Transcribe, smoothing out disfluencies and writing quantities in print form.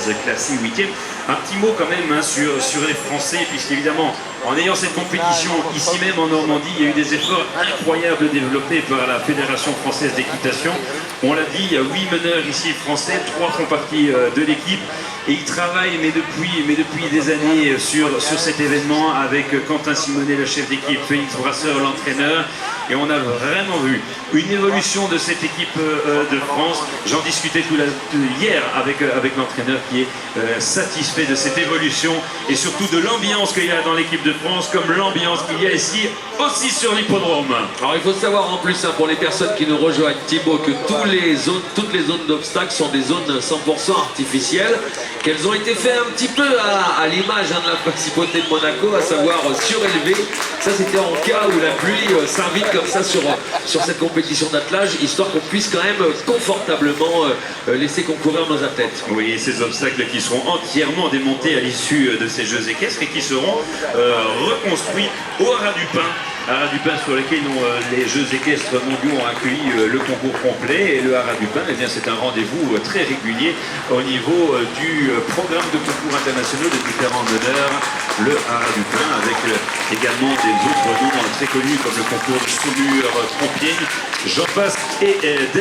française classée 8e. Un petit mot quand même sur les Français, puisqu'évidemment, en ayant cette compétition ici même en Normandie, il y a eu des efforts incroyables développés par la Fédération française d'équitation. On l'a dit, il y a 8 meneurs ici français, 3 font partie de l'équipe. Et ils travaillent, mais depuis des années, sur cet événement avec Quentin Simonet, le chef d'équipe, Félix Brasseur, l'entraîneur. Et on a vraiment vu une évolution de cette équipe de France. J'en discutais hier avec l'entraîneur qui est satisfait de cette évolution et surtout de l'ambiance qu'il y a dans l'équipe de France, comme l'ambiance qu'il y a ici aussi sur l'hippodrome. Alors il faut savoir en plus, pour les personnes qui nous rejoignent, Thibaut, que toutes les zones d'obstacles sont des zones 100% artificielles, qu'elles ont été faites un petit peu à l'image de la principauté de Monaco, à savoir surélevées. Ça c'était en cas où la pluie s'invite comme ça sur cette compétition d'attelage, histoire qu'on puisse quand même confortablement laisser concourir nos athlètes. Oui, ces obstacles qui seront entièrement démontés à l'issue de ces Jeux équestres et qui seront reconstruits au Haras du Pin. Haras du Pin sur lequel les Jeux équestres mondiaux ont accueilli le concours complet, et le Haras du Pin, eh bien, c'est un rendez-vous très régulier au niveau du programme de concours internationaux de différents meneurs, le Haras du Pin, avec également des autres noms très connus comme le concours de Saumur, Compiègne, j'en passe et des